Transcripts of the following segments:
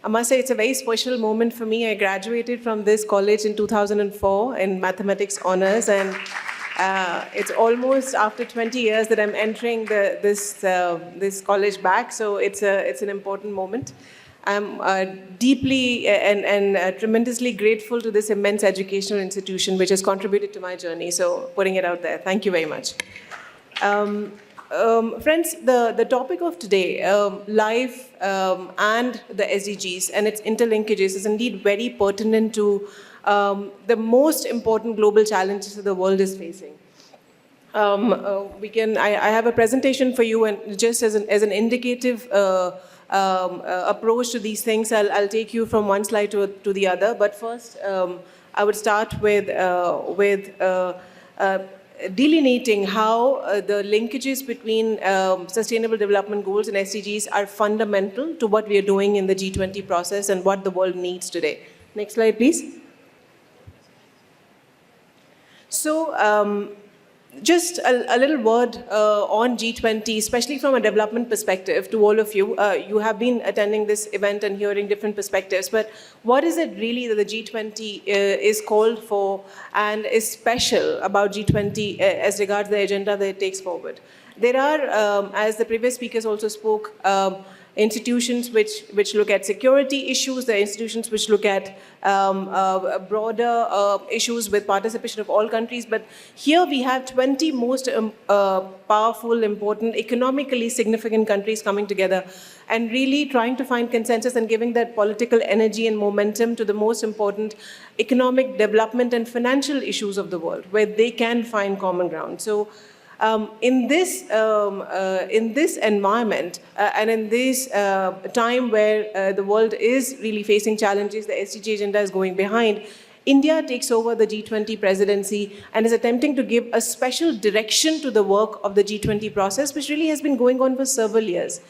I must say it's a very special moment for me. I graduated from this college in 2004 in mathematics honors, and it's almost after 20 years that I'm entering this college back. So it's an important moment. I'm deeply and tremendously grateful to this immense educational institution which has contributed to my journey. So putting it out there, thank you very much. Friends, the topic of today, LiFE and the SDGs and its interlinkages, is indeed very pertinent to the most important global challenges that the world is facing. I have a presentation for you, and just as an indicative approach to these things, I'll take you from one slide to the other. But first, I would start with delineating how the linkages between Sustainable Development Goals and SDGs are fundamental to what we are doing in the G20 process and what the world needs today. Next slide, please. So, just a little word on G20, especially from a development perspective to all of you. You have been attending this event and hearing different perspectives, but what is it really that the G20 is called for and is special about G20 as regards the agenda that it takes forward? There are, as the previous speakers also spoke, institutions which look at security issues, the institutions which look at broader issues with participation of all countries. But here we have 20 most powerful, important, economically significant countries coming together and really trying to find consensus and giving that political energy and momentum to the most important economic development and financial issues of the world, where they can find common ground. So in this environment and in this time where the world is really facing challenges, the SDG agenda is going behind, India takes over the G20 presidency and is attempting to give a special direction to the work of the G20 process, which really has been going on for several years.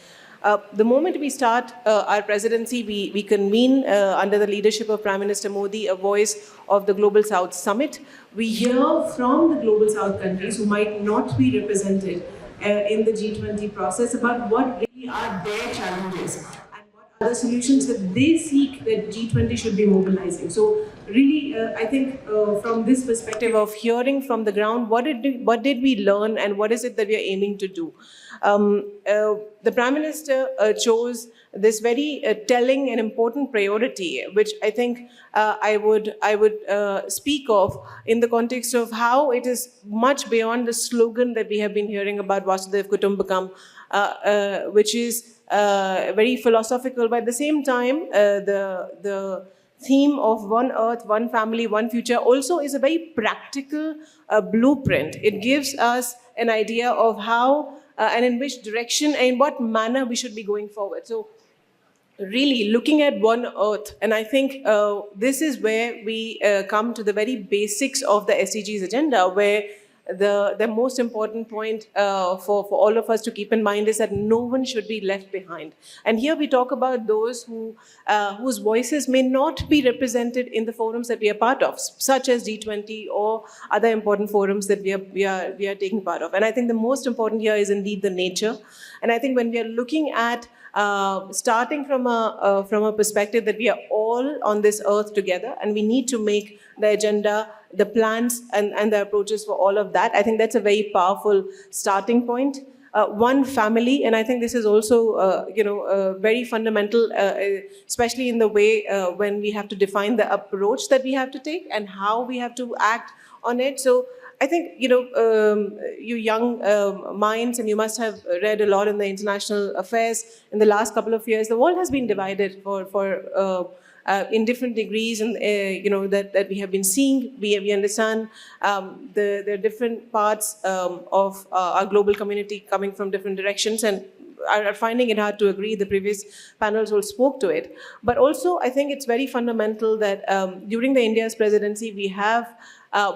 The moment we start our presidency, we convene under the leadership of Prime Minister Modi, a voice of the Global South Summit. We hear from the Global South countries who might not be represented in the G20 process about what really are their challenges and what are the solutions that they seek that G20 should be mobilizing. So really, I think from this perspective of hearing from the ground, what did we learn and what is it that we are aiming to do? The Prime Minister chose this very telling and important priority, which I think I would speak of in the context of how it is much beyond the slogan that we have been hearing about Vasudhaiv Kutumbakam, which is very philosophical, but at the same time, the theme of one earth, one family, one future also is a very practical blueprint. It gives us an idea of how and in which direction and in what manner we should be going forward. So really looking at one earth, and I think this is where we come to the very basics of the SDGs agenda, where the most important point for all of us to keep in mind is that no one should be left behind. And here we talk about those whose voices may not be represented in the forums that we are part of, such as G20 or other important forums that we are taking part of. And I think the most important here is indeed the nature. And I think when we are looking at starting from a perspective that we are all on this earth together and we need to make the agenda, the plans and the approaches for all of that, I think that's a very powerful starting point. One family, and I think this is also very fundamental, especially in the way when we have to define the approach that we have to take and how we have to act on it. So I think, you young minds, and you must have read a lot in the international affairs in the last couple of years, the world has been divided in different degrees, and that we have been seeing. We understand the different parts of our global community coming from different directions, and are finding it hard to agree. The previous panels all spoke to it. But also, I think it's very fundamental that during the India's presidency, we have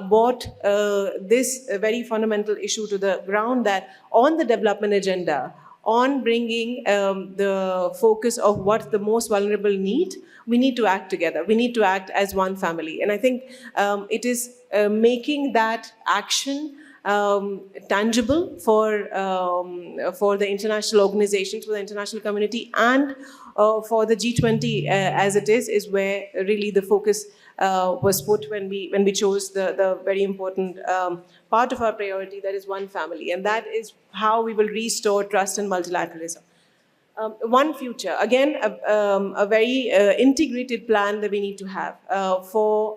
brought this very fundamental issue to the ground, that on the development agenda, on bringing the focus of what the most vulnerable need, we need to act together. We need to act as one family. And I think it is making that action tangible for the international organizations, for the international community, and for the G20 as it is where really the focus was put when we chose the very important part of our priority, that is one family. And that is how we will restore trust in multilateralism. One future, again, a very integrated plan that we need to have so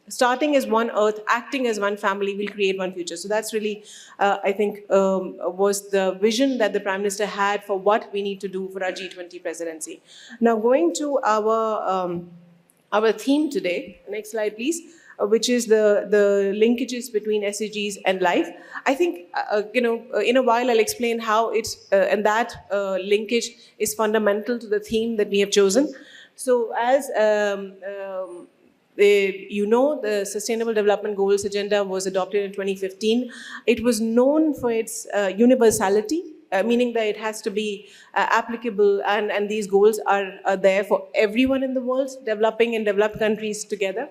starting as one earth, acting as one family, will create one future. So that's really, I think, was the vision that the Prime Minister had for what we need to do for our G20 presidency. Now, going to our theme today, next slide, please, which is the linkages between SDGs and LiFE. I think, in a while I'll explain how it's, and that linkage is fundamental to the theme that we have chosen. So as the Sustainable Development Goals Agenda was adopted in 2015. It was known for its universality, meaning that it has to be applicable, and these goals are there for everyone in the world, developing and developed countries together.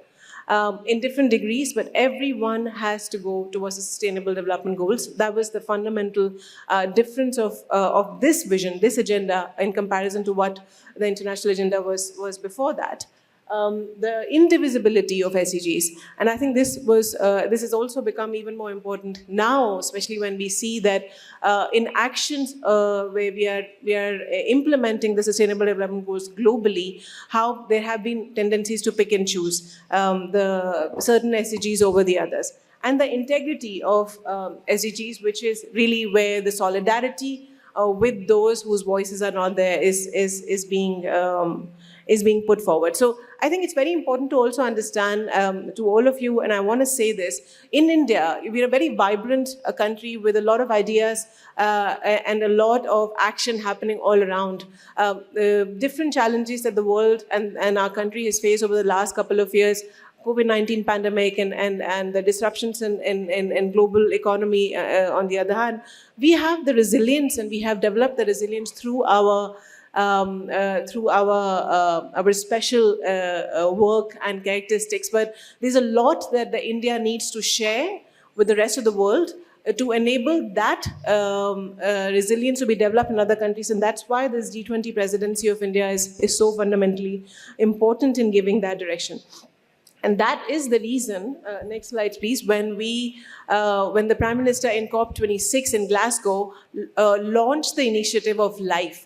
In different degrees, but everyone has to go towards the Sustainable Development Goals. That was the fundamental difference of this vision, this agenda, in comparison to what the international agenda was before that. The indivisibility of SDGs, and I think this has also become even more important now, especially when we see that in actions where we are implementing the Sustainable Development Goals globally, how there have been tendencies to pick and choose the certain SDGs over the others, and the integrity of SDGs, which is really where the solidarity with those whose voices are not there is being put forward. So I think it's very important to also understand to all of you, and I want to say this, in India, we're a very vibrant country with a lot of ideas and a lot of action happening all around. Different challenges that the world and our country has faced over the last couple of years, COVID-19 pandemic and the disruptions in global economy, on the other hand, we have the resilience, and we have developed the resilience through our special work and characteristics. But there's a lot that the India needs to share with the rest of the world to enable that resilience to be developed in other countries. And that's why this G20 presidency of India is so fundamentally important in giving that direction. And that is the reason, next slide please, when the Prime Minister in COP26 in Glasgow launched the initiative of LiFE,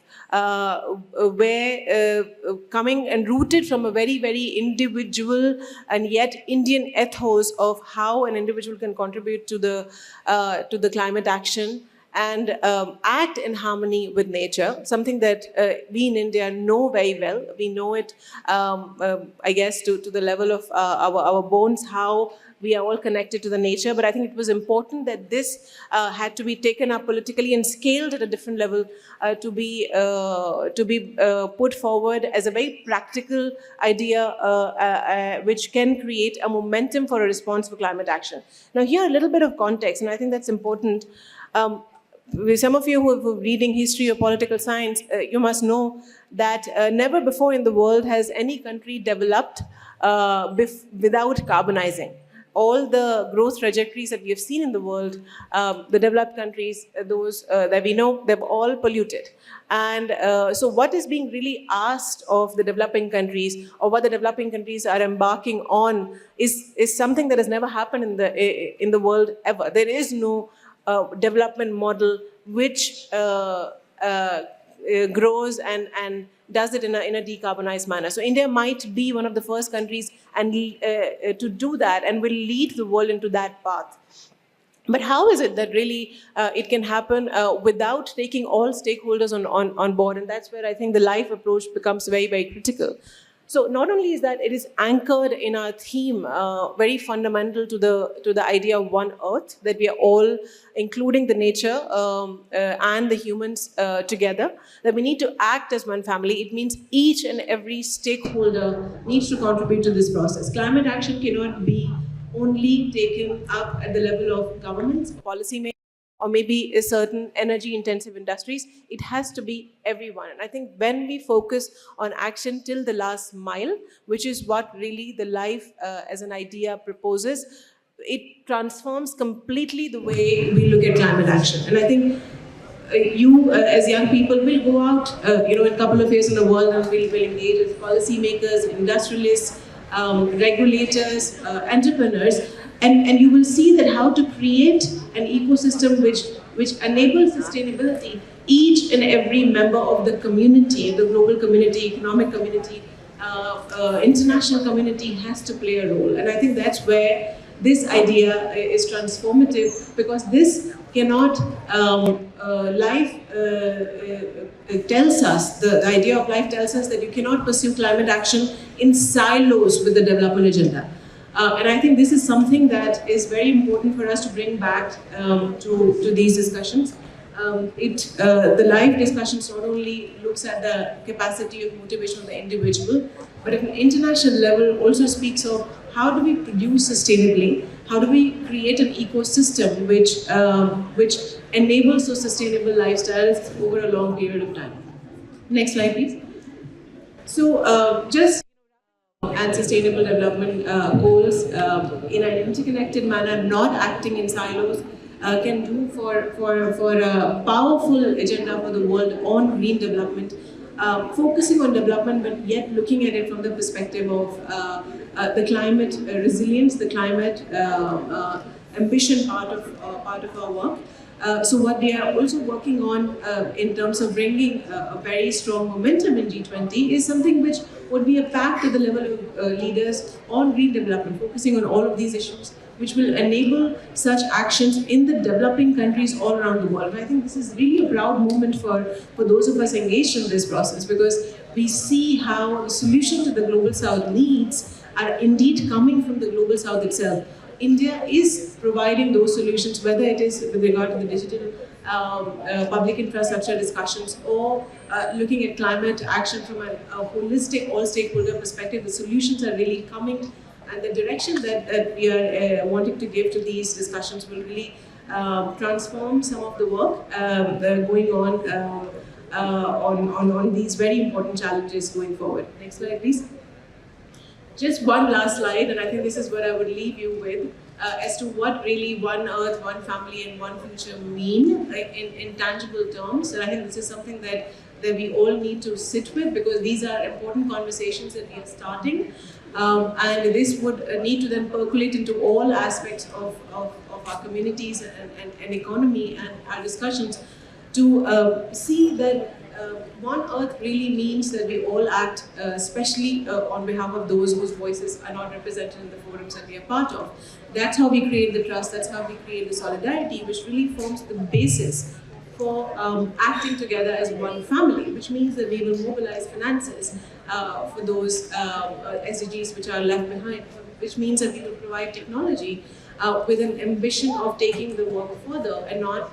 where coming and rooted from a very, very individual and yet Indian ethos of how an individual can contribute to the climate action and act in harmony with nature, something that we in India know very well. We know it, I guess, to the level of our bones, how we are all connected to the nature. But I think it was important that this had to be taken up politically and scaled at a different level to be put forward as a very practical idea which can create a momentum for a response for climate action. Now here a little bit of context, and I think that's important. Some of you who are reading history or political science, you must know that never before in the world has any country developed without carbonizing. All the growth trajectories that we have seen in the world, the developed countries, those that we know, they've all polluted. And so what is being really asked of the developing countries, or what the developing countries are embarking on, is something that has never happened in the world ever. There is no development model which grows and does it in a decarbonized manner. So India might be one of the first countries to do that, and will lead the world into that path. But how is it that really it can happen without taking all stakeholders on board? And that's where I think the LiFE approach becomes very, very critical. So not only is that it is anchored in our theme, very fundamental to the idea of one Earth, that we are all, including the nature and the humans together, that we need to act as one family. It means each and every stakeholder needs to contribute to this process. Climate action cannot be only taken up at the level of governments, policymakers, or maybe a certain energy-intensive industries. It has to be everyone. And I think when we focus on action till the last mile, which is what really the LiFE as an idea proposes, it transforms completely the way we look at climate action. And I think you as young people will go out, in a couple of years in the world and will engage with policymakers, industrialists, regulators, entrepreneurs, and you will see that how to create an ecosystem which enables sustainability. Each and every member of the community, the global community, economic community, international community has to play a role. And I think that's where this idea is transformative, because this cannot, LiFE tells us, the idea of LiFE tells us that you cannot pursue climate action in silos with the development agenda. And I think this is something that is very important for us to bring back to these discussions. The LiFE discussions not only looks at the capacity of motivation of the individual, but at an international level also speaks of how do we produce sustainably, how do we create an ecosystem which enables those sustainable lifestyles over a long period of time. Next slide, please. So just and sustainable development goals in an interconnected manner, not acting in silos, can do for a powerful agenda for the world on green development, focusing on development but yet looking at it from the perspective of the climate resilience, the climate ambition part of our work. So what they are also working on in terms of bringing a very strong momentum in G20 is something which would be a pact at the level of leaders on green development, focusing on all of these issues, which will enable such actions in the developing countries all around the world. And I think this is really a proud moment for those of us engaged in this process, because we see how the solution to the Global South needs are indeed coming from the Global South itself. India is providing those solutions, whether it is with regard to the digital public infrastructure discussions or looking at climate action from a holistic all-stakeholder perspective. The solutions are really coming, and the direction that we are wanting to give to these discussions will really transform some of the work going on these very important challenges going forward. Next slide, please. Just one last slide, and I think this is what I would leave you with, as to what really one Earth, one family, and one future mean in tangible terms. And I think this is something that we all need to sit with, because these are important conversations that we are starting. And this would need to then percolate into all aspects of our communities and economy and our discussions to see that One Earth really means that we all act, especially on behalf of those whose voices are not represented in the forums that we are part of. That's how we create the trust, that's how we create the solidarity, which really forms the basis for acting together as one family, which means that we will mobilize finances for those SDGs which are left behind, which means that we will provide technology with an ambition of taking the work further and not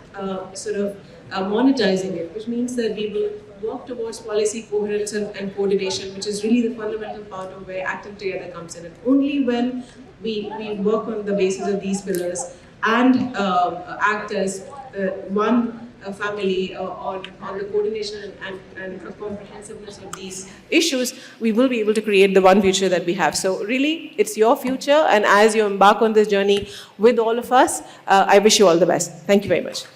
monetizing it, which means that we will work towards policy coherence and coordination, which is really the fundamental part of where acting together comes in. And only when we work on the basis of these pillars and act as one family on the coordination and comprehensiveness of these issues, we will be able to create the one future that we have. So really, it's your future, and as you embark on this journey with all of us, I wish you all the best. Thank you very much.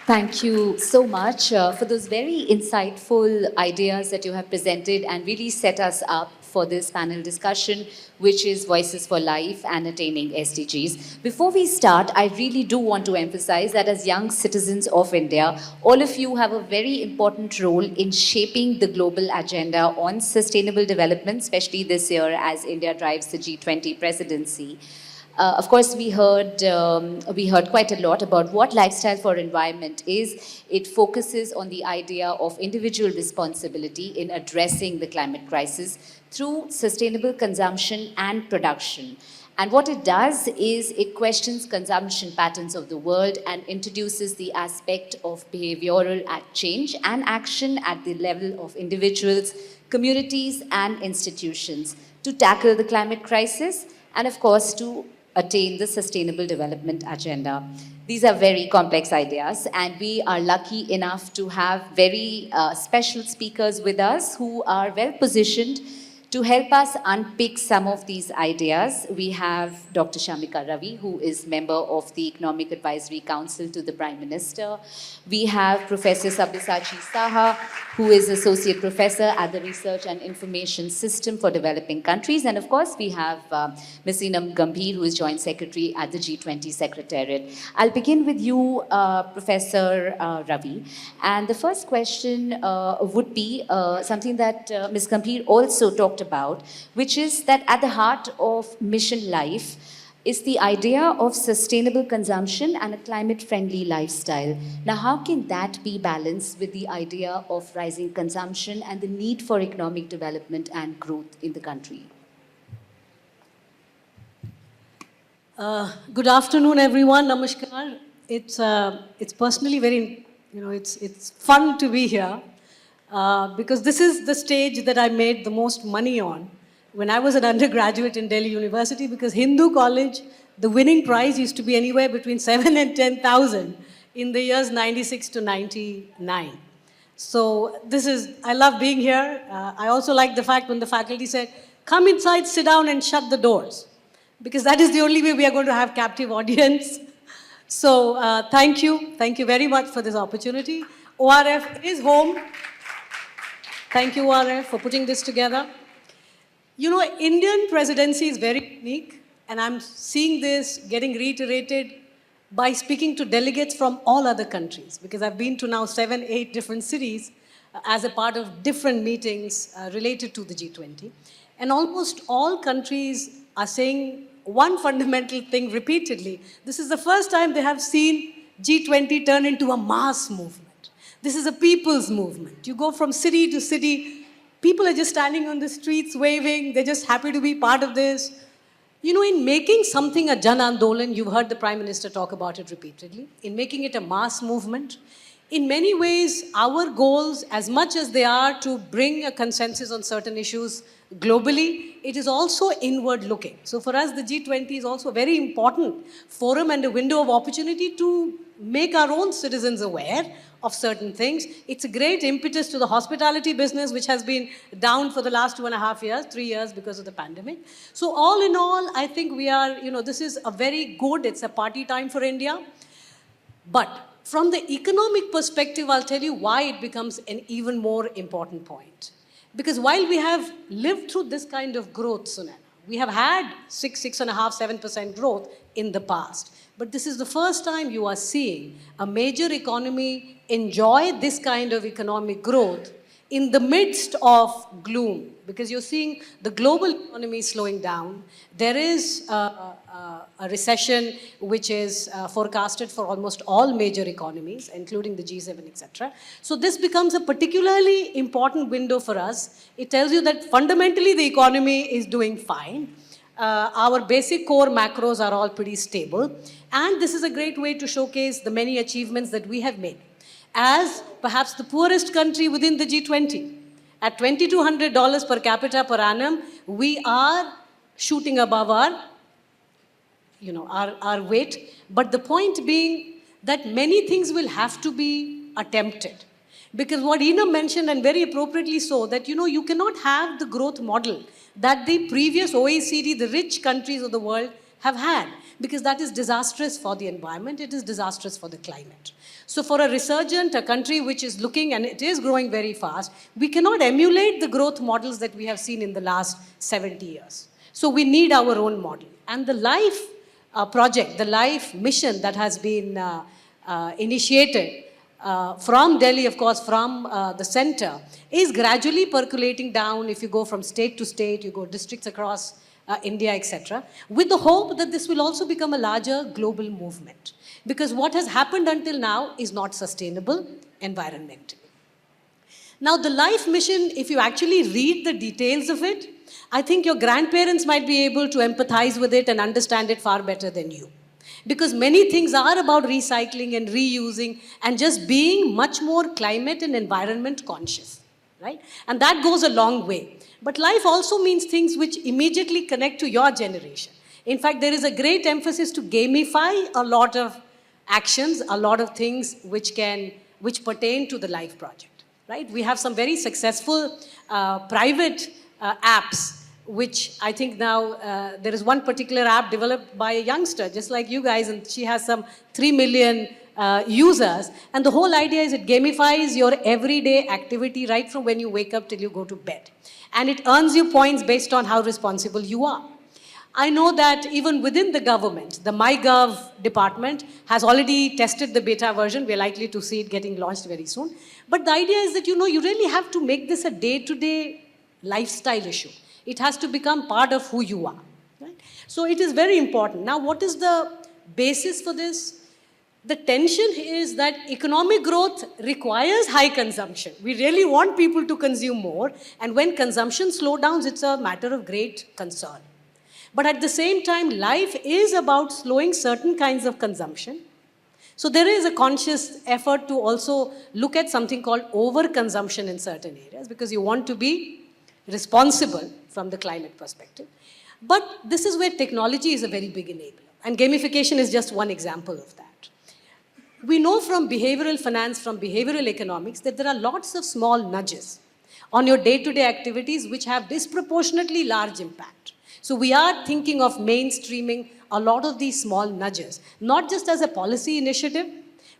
Thank you so much for those very insightful ideas that you have presented and really set us up for this panel discussion, which is Voices for Life and Attaining SDGs. Before we start, I really do want to emphasize that as young citizens of India, all of you have a very important role in shaping the global agenda on sustainable development, especially this year as India drives the G20 presidency. Of course, we heard quite a lot about what Lifestyle for Environment is. It focuses on the idea of individual responsibility in addressing the climate crisis through sustainable consumption and production. And what it does is it questions consumption patterns of the world and introduces the aspect of behavioral change and action at the level of individuals, communities, and institutions to tackle the climate crisis and, of course, to attain the Sustainable Development Agenda. These are very complex ideas, and we are lucky enough to have very special speakers with us who are well positioned To help us unpick some of these ideas, we have Dr. Shamika Ravi, who is member of the Economic Advisory Council to the Prime Minister. We have Professor Sabyasachi Saha, who is Associate Professor at the Research and Information System for Developing Countries. And of course, we have Ms. Eenam Gambhir, who is Joint Secretary at the G20 Secretariat. I'll begin with you, Professor Ravi. And the first question would be something that Ms. Gambhir also talked about, which is that at the heart of Mission LiFE is the idea of sustainable consumption and a climate-friendly lifestyle. Now, how can that be balanced with the idea of rising consumption and the need for economic development and growth in the country? Good afternoon, everyone. Namaskar. It's personally very, it's fun to be here because this is the stage that I made the most money on when I was an undergraduate in Delhi University, because Hindu College, the winning prize used to be anywhere between 7 and 10,000 in the years 96 to 99. So I love being here. I also like the fact when the faculty said, come inside, sit down and shut the doors, because that is the only way we are going to have captive audience. So thank you very much for this opportunity. ORF is home. Thank you, ORF, for putting this together. Indian presidency is very unique, and I'm seeing this getting reiterated by speaking to delegates from all other countries, because I've been to now 7, 8 different cities as a part of different meetings related to the G20. And almost all countries are saying one fundamental thing repeatedly. This is the first time they have seen G20 turn into a mass movement. This is a people's movement. You go from city to city, people are just standing on the streets waving, they're just happy to be part of this. In making something a Jan Andolan, you've heard the Prime Minister talk about it repeatedly, in making it a mass movement, in many ways, our goals, as much as they are to bring a consensus on certain issues globally, it is also inward looking. So for us, the G20 is also a very important forum and a window of opportunity to make our own citizens aware of certain things. It's a great impetus to the hospitality business, which has been down for the last 2.5 years, 3 years because of the pandemic. So all in all, I think we are, this is a very good, it's a party time for India. But from the economic perspective, I'll tell you why it becomes an even more important point. Because while we have lived through this kind of growth, Sunana, we have had 6.5%, 7% growth in the past. But this is the first time you are seeing a major economy enjoy this kind of economic growth in the midst of gloom, because you're seeing the global economy slowing down. There is a recession which is forecasted for almost all major economies, including the G7, etc. So this becomes a particularly important window for us. It tells you that fundamentally the economy is doing fine. Our basic core macros are all pretty stable. And this is a great way to showcase the many achievements that we have made. As perhaps the poorest country within the G20, at $2,200 per capita per annum, we are shooting above our weight. But the point being that many things will have to be attempted. Because what Eenam mentioned, and very appropriately so, that you cannot have the growth model that the previous OECD, the rich countries of the world, have had, because that is disastrous for the environment, it is disastrous for the climate. So for a resurgent, a country which is looking, and it is growing very fast, we cannot emulate the growth models that we have seen in the last 70 years. So we need our own model. And the LiFE project, the LiFE mission that has been initiated from Delhi, of course, from the center, is gradually percolating down. If you go from state to state, you go districts across India, etc., with the hope that this will also become a larger global movement. Because what has happened until now is not sustainable environmentally. Now, the LiFE mission, if you actually read the details of it, I think your grandparents might be able to empathize with it and understand it far better than you. Because many things are about recycling and reusing and just being much more climate and environment conscious, right? And that goes a long way. But LiFE also means things which immediately connect to your generation. In fact, there is a great emphasis to gamify a lot of actions, a lot of things which pertain to the LiFE project, right? We have some very successful private apps, which I think now there is one particular app developed by a youngster, just like you guys, and she has some 3 million users. And the whole idea is it gamifies your everyday activity right from when you wake up till you go to bed. And it earns you points based on how responsible you are. I know that even within the government, the MyGov department has already tested the beta version. We're likely to see it getting launched very soon. But the idea is that, you really have to make this a day-to-day lifestyle issue. It has to become part of who you are. Right? So it is very important. Now, what is the basis for this? The tension is that economic growth requires high consumption. We really want people to consume more. And when consumption slows down, it's a matter of great concern. But at the same time, life is about slowing certain kinds of consumption. So there is a conscious effort to also look at something called overconsumption in certain areas, because you want to be responsible from the climate perspective. But this is where technology is a very big enabler. And gamification is just one example of that. We know from behavioral finance, from behavioral economics, that there are lots of small nudges on your day-to-day activities which have disproportionately large impact. So we are thinking of mainstreaming a lot of these small nudges, not just as a policy initiative,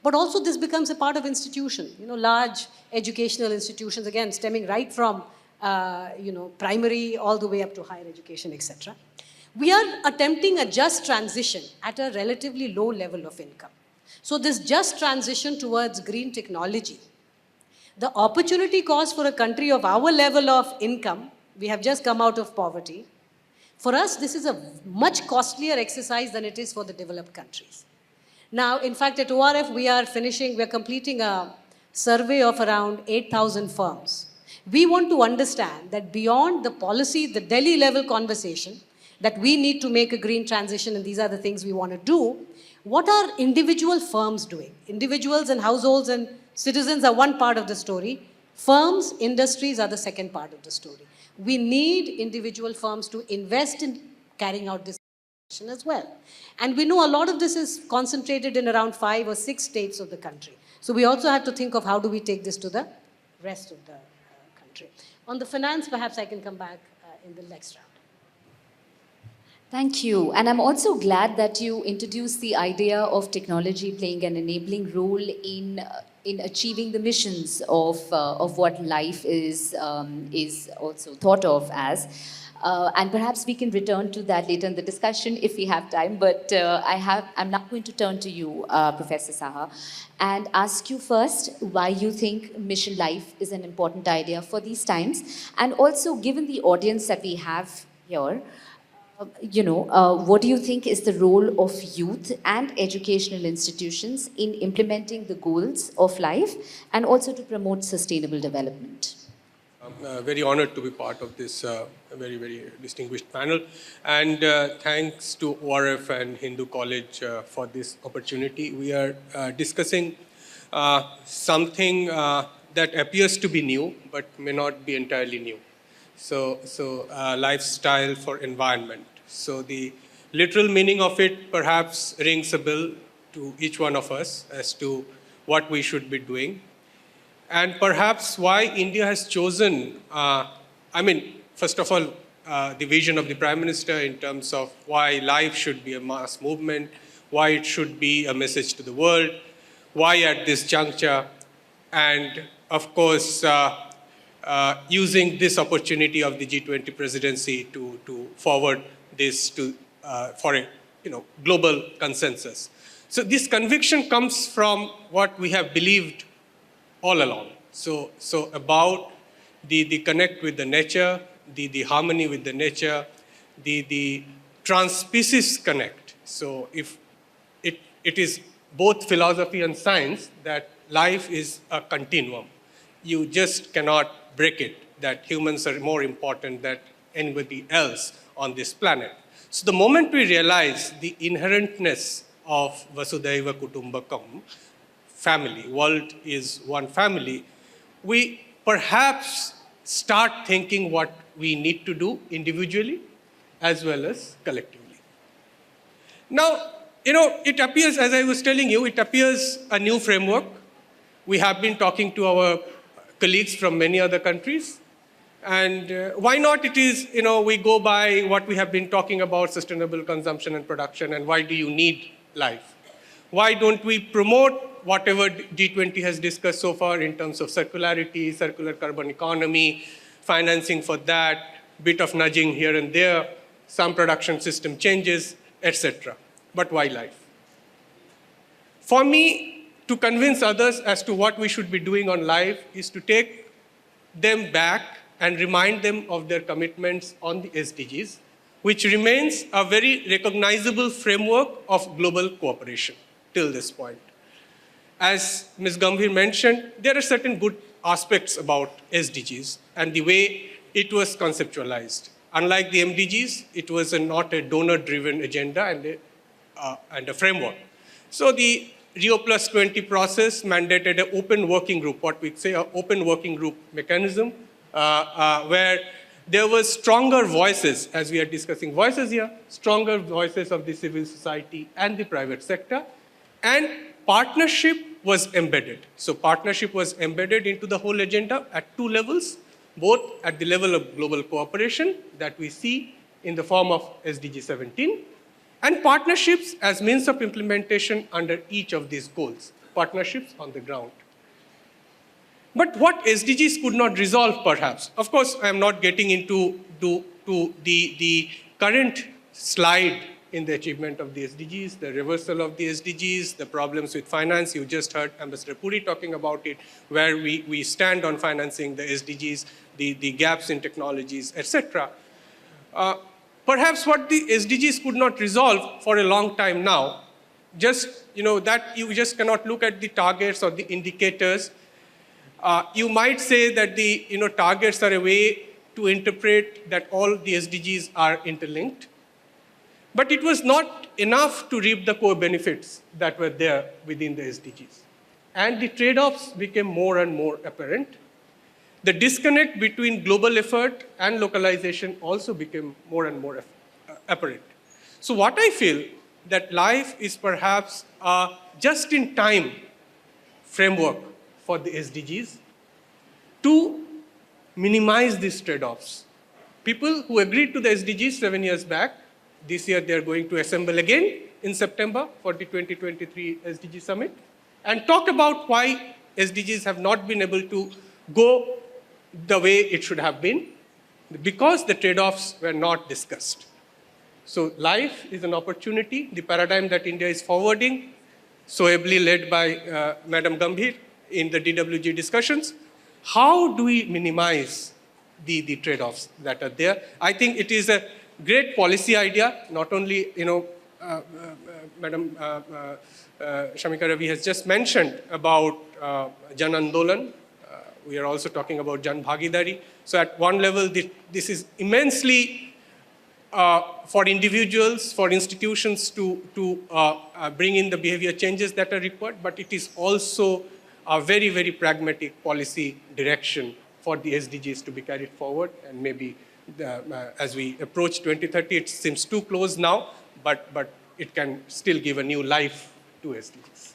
but also this becomes a part of institution, large educational institutions, again, stemming right from, primary all the way up to higher education, etc. We are attempting a just transition at a relatively low level of income. So this just transition towards green technology, the opportunity cost for a country of our level of income, we have just come out of poverty. For us, this is a much costlier exercise than it is for the developed countries. Now, in fact, at ORF, we are completing a survey of around 8,000 firms. We want to understand that beyond the policy, the Delhi level conversation, that we need to make a green transition and these are the things we want to do, what are individual firms doing? Individuals and households and citizens are one part of the story. Firms, industries are the second part of the story. We need individual firms to invest in carrying out this as well. And we know a lot of this is concentrated in around 5 or 6 states of the country. So we also have to think of how do we take this to the rest of the country. On the finance, perhaps I can come back in the next round. Thank you. And I'm also glad that you introduced the idea of technology playing an enabling role in achieving the missions of what life is also thought of as. And perhaps we can return to that later in the discussion if we have time. But I'm now going to turn to you, Professor Saha, and ask you first why you think mission life is an important idea for these times. And also, given the audience that we have here, what do you think is the role of youth and educational institutions in implementing the goals of life and also to promote sustainable development? I'm very honored to be part of this very, very distinguished panel. And thanks to ORF and Hindu College for this opportunity. We are discussing something that appears to be new, but may not be entirely new. So lifestyle for environment. So the literal meaning of it perhaps rings a bell to each one of us as to what we should be doing. And perhaps why India has chosen, first of all, the vision of the Prime Minister in terms of why life should be a mass movement, why it should be a message to the world, why at this juncture, and of course, using this opportunity of the G20 presidency to forward this for a global consensus. So this conviction comes from what we have believed all along. So about the connect with the nature, the harmony with the nature, the trans-species connect. So if it is both philosophy and science that life is a continuum. You just cannot break it, that humans are more important than anybody else on this planet. So the moment we realize the inherentness of Vasudhaiva Kutumbakam, family, world is one family, we perhaps start thinking what we need to do individually as well as collectively. Now, it appears, as I was telling you, it appears a new framework. We have been talking to our colleagues from many other countries, And why not it is, we go by what we have been talking about, sustainable consumption and production, and why do you need LiFE? Why don't we promote whatever G20 has discussed so far in terms of circularity, circular carbon economy, financing for that, bit of nudging here and there, some production system changes, etc. But why LiFE? For me, to convince others as to what we should be doing on LiFE is to take them back and remind them of their commitments on the SDGs, which remains a very recognizable framework of global cooperation till this point. As Ms. Gambhir mentioned, there are certain good aspects about SDGs and the way it was conceptualized. Unlike the MDGs, it was not a donor-driven agenda and a framework. So the Rio Plus 20 process mandated an open working group, what we say an open working group mechanism, where there was stronger voices, as we are discussing voices here, stronger voices of the civil society and the private sector, and partnership was embedded. So partnership was embedded into the whole agenda at two levels, both at the level of global cooperation that we see in the form of SDG 17, and partnerships as means of implementation under each of these goals, partnerships on the ground. But what SDGs could not resolve, perhaps, of course, I am not getting into the current slide in the achievement of the SDGs, the reversal of the SDGs, the problems with finance. You just heard Ambassador Puri talking about it, where we stand on financing the SDGs, the gaps in technologies, etc. Perhaps what the SDGs could not resolve for a long time now, just, that you just cannot look at the targets or the indicators. You might say that the targets are a way to interpret that all the SDGs are interlinked. But it was not enough to reap the core benefits that were there within the SDGs. And the trade-offs became more and more apparent. The disconnect between global effort and localization also became more and more apparent. So what I feel that LiFE is perhaps a just-in-time framework for the SDGs to minimize these trade-offs. People who agreed to the SDGs 7 years back, this year they are going to assemble again in September for the 2023 SDG Summit and talk about why SDGs have not been able to go the way it should have been because the trade-offs were not discussed. So LiFE is an opportunity, the paradigm that India is forwarding, so ably led by Madam Gambhir in the DWG discussions. How do we minimize the trade-offs that are there? I think it is a great policy idea, not only, Madam Shamika Ravi has just mentioned about Jan Andolan. We are also talking about Jan Bhagidari. So at one level, this is immensely for individuals, for institutions to bring in the behavior changes that are required, but it is also a very, very pragmatic policy direction for the SDGs to be carried forward. And maybe as we approach 2030, it seems too close now, but it can still give a new life to SDGs.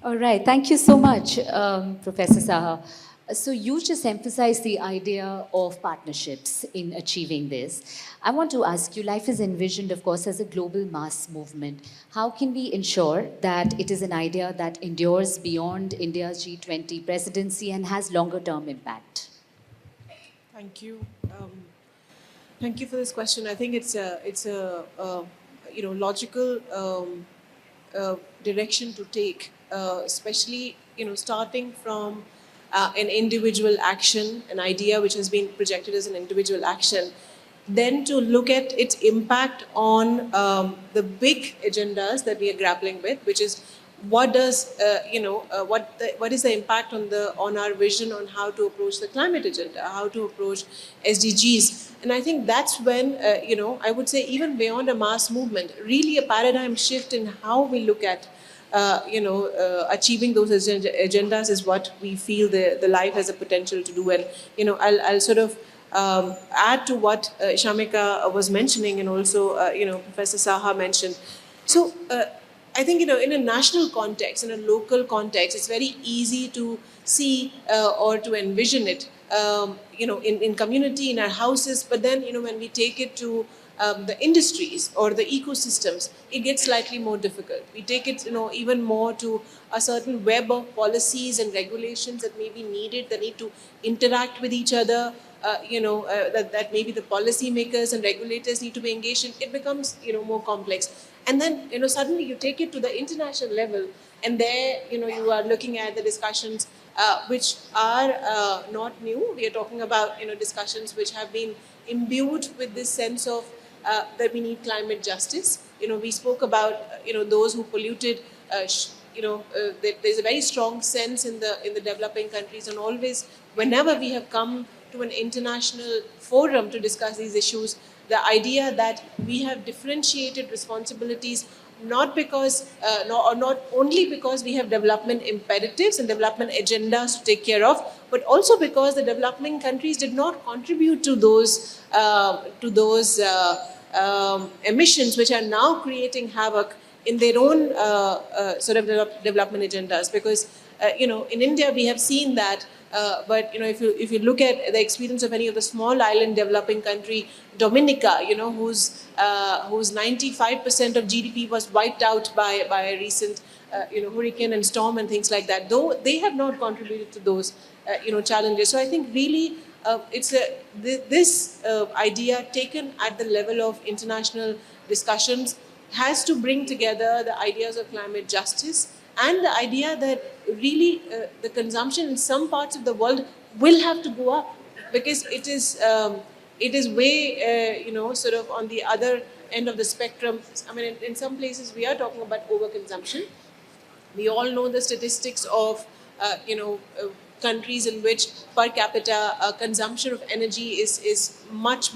All right, thank you so much, Professor Saha. So you just emphasized the idea of partnerships in achieving this. I want to ask you, LiFE is envisioned, of course, as a global mass movement. How can we ensure that it is an idea that endures beyond India's G20 presidency and has longer-term impact? Thank you. Thank you for this question. I think it's a logical direction to take, especially starting from an individual action, an idea which has been projected as an individual action, then to look at its impact on the big agendas that we are grappling with, which is what does what is the impact on our vision on how to approach the climate agenda, how to approach SDGs. And I think that's when I would say even beyond a mass movement, really a paradigm shift in how we look at achieving those agendas is what we feel the LiFE has a potential to do. And I'll sort of add to what Shamika was mentioning, and also Professor Saha mentioned. So I think in a national context, in a local context, it's very easy to see or to envision it in community, in our houses, but then, when we take it to the industries or the ecosystems, it gets slightly more difficult. We take it, even more to a certain web of policies and regulations that may be needed, that need to interact with each other, that maybe the policymakers and regulators need to be engaged in. It becomes, more complex. And then, suddenly you take it to the international level, and there, you are looking at the discussions which are not new. We are talking about, discussions which have been imbued with this sense of that we need climate justice. We spoke about, those who polluted. There's a very strong sense in the developing countries, and always, whenever we have come to an international forum to discuss these issues, the idea that we have differentiated responsibilities, not because, not only because we have development imperatives and development agendas to take care of, but also because the developing countries did not contribute to those emissions, which are now creating havoc in their own sort of development agendas. Because in India we have seen that. But if you look at the experience of any of the small island developing country, Dominica, whose 95% of GDP was wiped out by a recent hurricane and storm and things like that, though they have not contributed to those challenges. So I think really it's this idea taken at the level of international discussions has to bring together the ideas of climate justice and the idea that really the consumption in some parts of the world will have to go up, because it is way sort of on the other end of the spectrum. I mean, in some places we are talking about overconsumption. We all know the statistics of countries in which per capita consumption of energy is much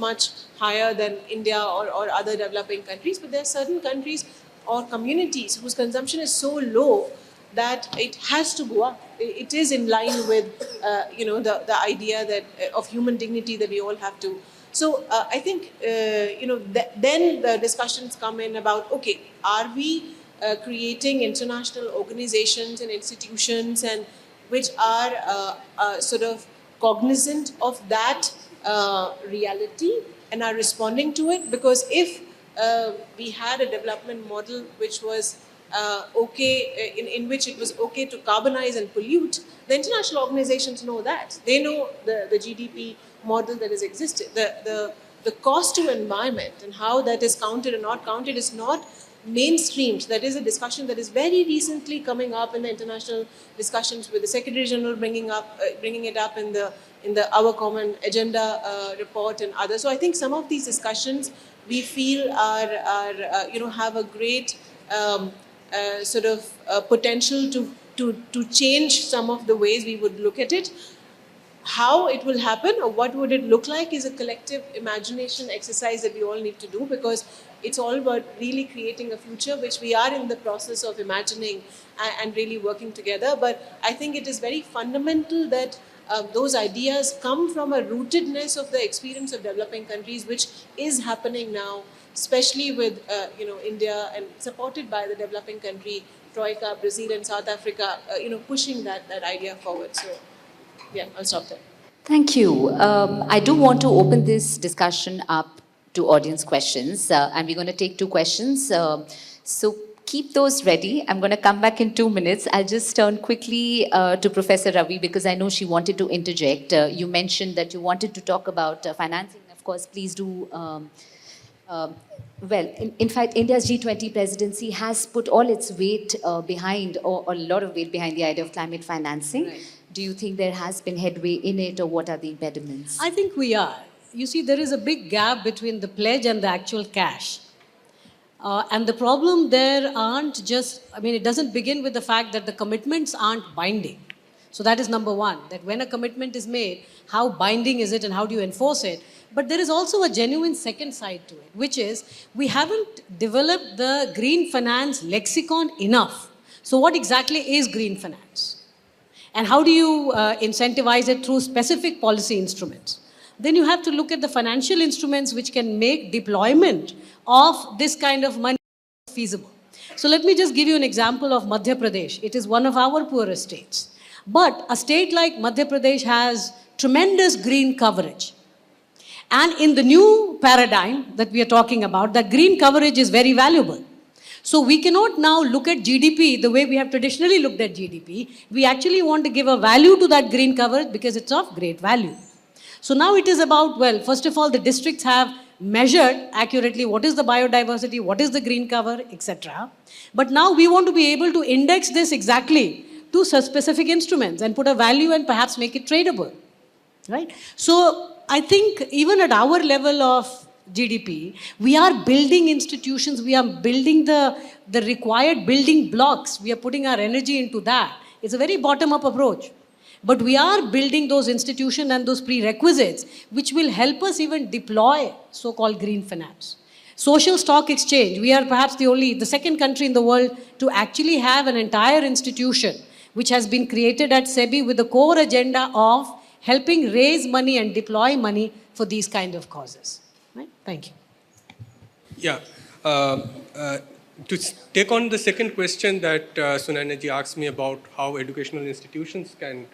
higher than India or other developing countries. But there are certain countries or communities whose consumption is so low that it has to go up. It is in line with the idea that of human dignity that we all have to. So I think then the discussions come in about, okay, are we creating international organizations and institutions and which are sort of cognizant of that reality and are responding to it? Because if we had a development model which was okay, in which it was okay to carbonize and pollute, the international organizations know that. They know the GDP model that has existed. The cost to environment and how that is counted and not counted is not mainstreamed. That is a discussion that is very recently coming up in the international discussions, with the Secretary General bringing it up in the Our Common Agenda report and others. So I think some of these discussions we feel are have a great sort of potential to change some of the ways we would look at it. How it will happen or what would it look like is a collective imagination exercise that we all need to do, because it's all about really creating a future which we are in the process of imagining and really working together. But I think it is very fundamental that those ideas come from a rootedness of the experience of developing countries, which is happening now, especially with India, and supported by the developing country Troika, Brazil and South Africa, pushing that idea forward. So yeah, I'll stop there. Thank you. I do want to open this discussion up to audience questions, and we're going to take 2 questions. So keep those ready. I'm going to come back in 2 minutes. I'll just turn quickly to Professor Ravi, because I know she wanted to interject. You mentioned that you wanted to talk about financing. Of course, please do. Well, in fact, India's G20 presidency has put all its weight behind, or a lot of weight behind, the idea of climate financing. Right. Do you think there has been headway in it, or what are the impediments? I think we are. You see, there is a big gap between the pledge and the actual cash. And the problem there aren't just, it doesn't begin with the fact that the commitments aren't binding. So that is number one, that when a commitment is made, how binding is it and how do you enforce it? But there is also a genuine second side to it, which is we haven't developed the green finance lexicon enough. So what exactly is green finance? And how do you incentivize it through specific policy instruments? Then you have to look at the financial instruments which can make deployment of this kind of money feasible. So let me just give you an example of Madhya Pradesh. It is one of our poorest states. But a state like Madhya Pradesh has tremendous green coverage. And in the new paradigm that we are talking about, that green coverage is very valuable. So we cannot now look at GDP the way we have traditionally looked at GDP. We actually want to give a value to that green coverage because it's of great value. So now it is about, well, first of all, the districts have measured accurately what is the biodiversity, what is the green cover, etc. But now we want to be able to index this exactly to specific instruments and put a value and perhaps make it tradable, right? So I think even at our level of GDP, we are building institutions, we are building the required building blocks, we are putting our energy into that. It's a very bottom-up approach. But we are building those institutions and those prerequisites which will help us even deploy so-called green finance. Social stock exchange, we are perhaps the second country in the world to actually have an entire institution which has been created at SEBI with the core agenda of helping raise money and deploy money for these kind of causes. Right? Thank you. Yeah. To take on the second question that Sunaina ji asked me about how educational institutions can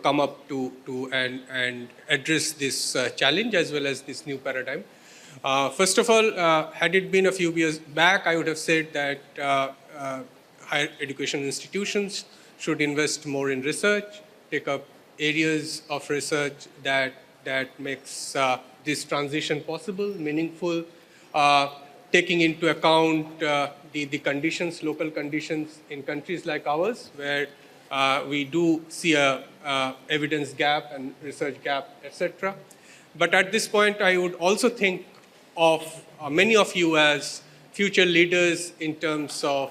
come up to and address this challenge as well as this new paradigm. First of all, had it been a few years back, I would have said that higher education institutions should invest more in research, take up areas of research that makes this transition possible, meaningful, taking into account the conditions, local conditions in countries like ours, where we do see a evidence gap and research gap, etc. But at this point, I would also think of many of you as future leaders in terms of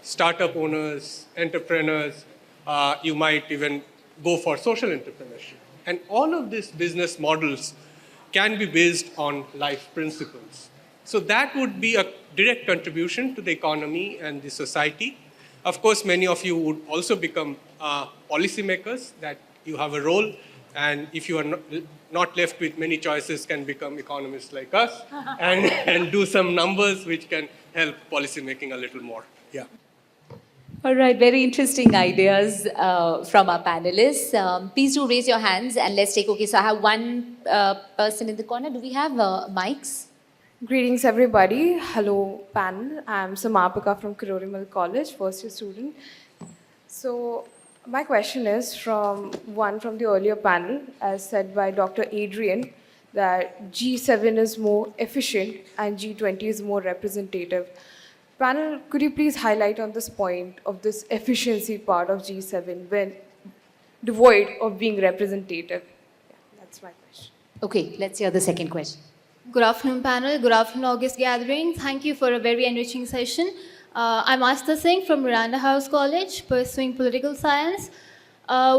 startup owners, entrepreneurs. You might even go for social entrepreneurship. And all of these business models can be based on LiFE principles. So that would be a direct contribution to the economy and the society. Of course, many of you would also become policymakers, that you have a role, and if you are not left with many choices, can become economists like us and do some numbers which can help policymaking a little more. Yeah. All right, very interesting ideas from our panelists. Please do raise your hands and let's take, okay, so I have one person in the corner. Do we have mics? Greetings, everybody. Hello, panel. I'm Samapika from Kirorimal College, first year student. So my question is from the earlier panel, as said by Dr. Adrian, that G7 is more efficient and G20 is more representative. Panel, could you please highlight on this point of this efficiency part of G7 when devoid of being representative? Yeah, that's my question. Okay, let's hear the second question. Good afternoon, panel. Good afternoon, August gathering. Thank you for a very enriching session. I'm Asta Singh from Miranda House College, pursuing political science.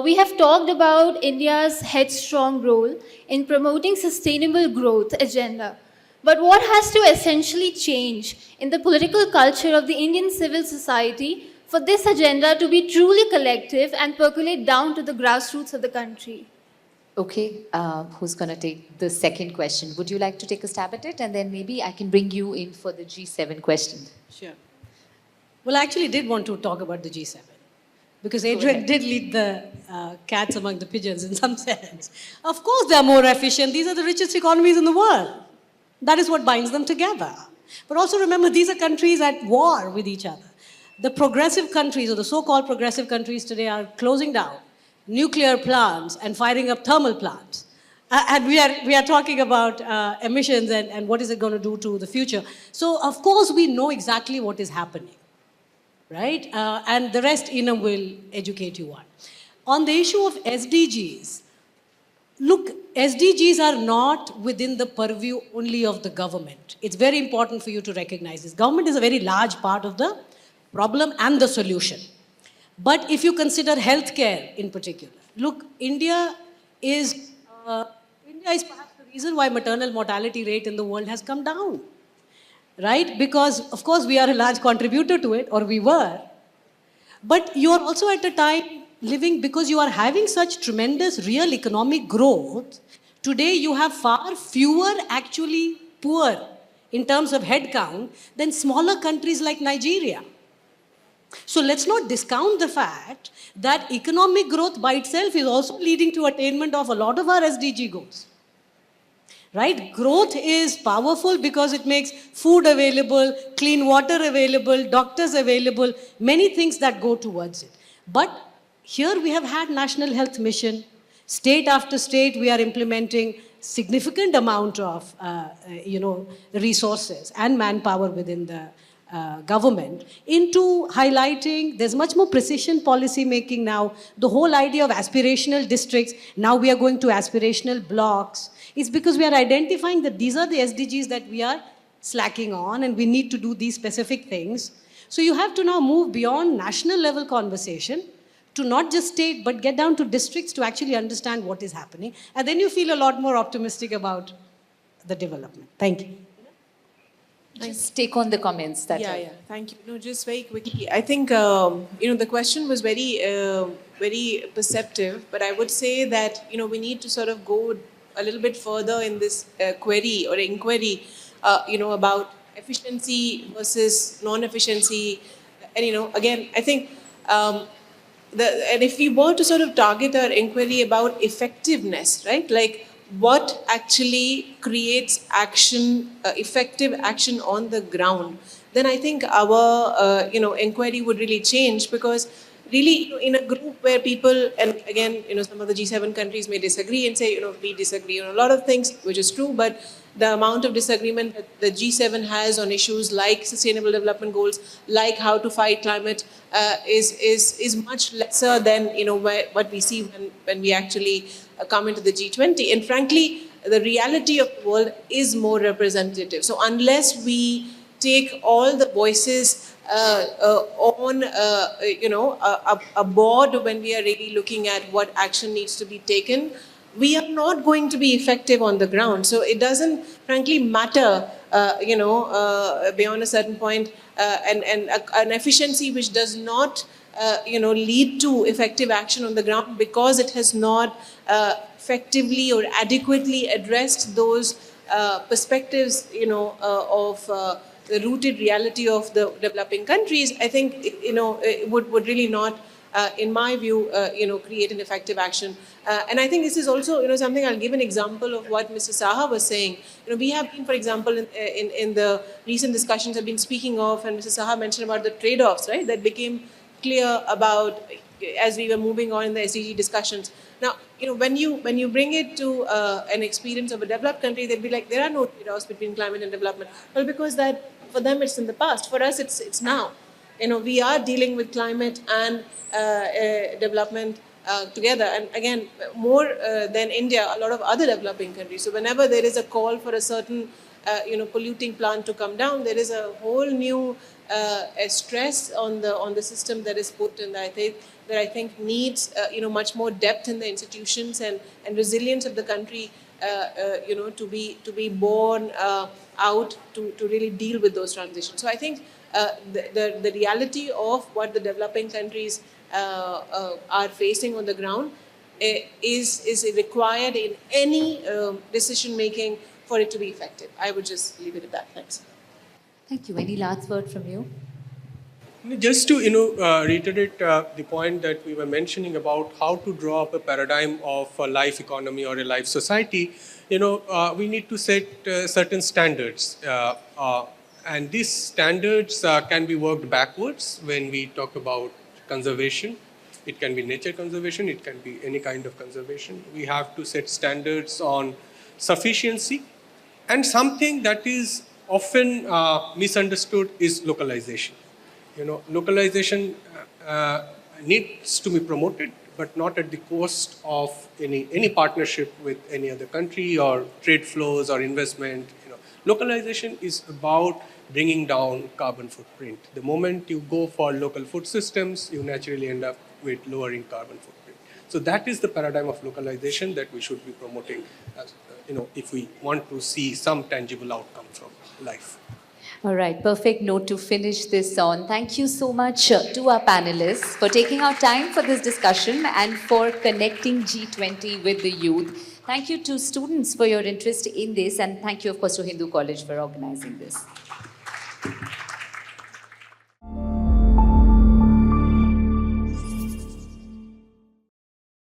We have talked about India's headstrong role in promoting sustainable growth agenda. But what has to essentially change in the political culture of the Indian civil society for this agenda to be truly collective and percolate down to the grassroots of the country? Okay, who's going to take the second question? Would you like to take a stab at it? And then maybe I can bring you in for the G7 question. Sure. Well, I actually did want to talk about the G7 because Adrian did lead the cats among the pigeons in some sense. Of course, they are more efficient. These are the richest economies in the world. That is what binds them together. But also remember, these are countries at war with each other. The progressive countries, or the so-called progressive countries today, are closing down nuclear plants and firing up thermal plants. And we are talking about emissions and what is it going to do to the future. So, of course, we know exactly what is happening, right? And the rest Eenam will educate you on. On the issue of SDGs, look, SDGs are not within the purview only of the government. It's very important for you to recognize this. Government is a very large part of the problem and the solution. But if you consider healthcare in particular, look, India is perhaps the reason why maternal mortality rate in the world has come down, right? Because, of course, we are a large contributor to it, or we were. But you are also at a time living, because you are having such tremendous real economic growth, today you have far fewer actually poor in terms of head count than smaller countries like Nigeria. So let's not discount the fact that economic growth by itself is also leading to attainment of a lot of our SDG goals. Right? Growth is powerful because it makes food available, clean water available, doctors available, many things that go towards it. But here we have had National Health Mission. State after state, we are implementing significant amount of, resources and manpower within the government into highlighting. There's much more precision policy making now. The whole idea of aspirational districts, now we are going to aspirational blocks. It's because we are identifying that these are the SDGs that we are slacking on and we need to do these specific things. So you have to now move beyond national level conversation to not just state, but get down to districts to actually understand what is happening. And then you feel a lot more optimistic about the development. Thank you. Just take on the comments that Yeah, thank you. No, just very quickly. I think, the question was very, very perceptive, but I would say that, we need to sort of go a little bit further in this query or inquiry, about efficiency versus non-efficiency. And, again, I think, and if we were to sort of target our inquiry about effectiveness, right? Like, what actually creates action, effective action on the ground, then I think our, inquiry would really change, because really in a group where people, and again, some of the G7 countries may disagree and say, we disagree on a lot of things, which is true, but the amount of disagreement that the G7 has on issues like sustainable development goals, like how to fight climate, is much lesser than, what we see when we actually come into the G20. And frankly, the reality of the world is more representative. So unless we take all the voices on, a board when we are really looking at what action needs to be taken, we are not going to be effective on the ground. So it doesn't, frankly, matter, beyond a certain point, and an efficiency which does not, lead to effective action on the ground, because it has not effectively or adequately addressed those perspectives, of the rooted reality of the developing countries. I think, it would really not, in my view, create an effective action. And I think this is also, something. I'll give an example of what Mr. Saha was saying. We have been, for example, in the recent discussions I've been speaking of, and Mr. Saha mentioned about the trade-offs, right, that became clear about as we were moving on in the SDG discussions. Now, when you bring it to an experience of a developed country, they'd be like, there are no trade-offs between climate and development. Well, because that, for them, it's in the past. For us, it's now. We are dealing with climate and development together. And again, more than India, a lot of other developing countries. So whenever there is a call for a certain, polluting plant to come down, there is a whole new stress on the system that is put in that I think needs, much more depth in the institutions and resilience of the country, to be born out to really deal with those transitions. So I think the reality of what the developing countries are facing on the ground is required in any decision making for it to be effective. I would just leave it at that. Thanks. Thank you. Any last word from you? Just to reiterate the point that we were mentioning about how to draw up a paradigm of a life economy or a life society, we need to set certain standards. And these standards can be worked backwards when we talk about conservation. It can be nature conservation, it can be any kind of conservation. We have to set standards on sufficiency, and something that is often misunderstood is localization. Localization needs to be promoted, but not at the cost of any partnership with any other country or trade flows or investment. Localization is about bringing down carbon footprint. The moment you go for local food systems, you naturally end up with lowering carbon footprint. So that is the paradigm of localization that we should be promoting, as, if we want to see some tangible outcome from life. All right, perfect note to finish this on. Thank you so much to our panelists for taking our time for this discussion and for connecting G20 with the youth. Thank you to students for your interest in this, and thank you, of course, to Hindu College for organizing this.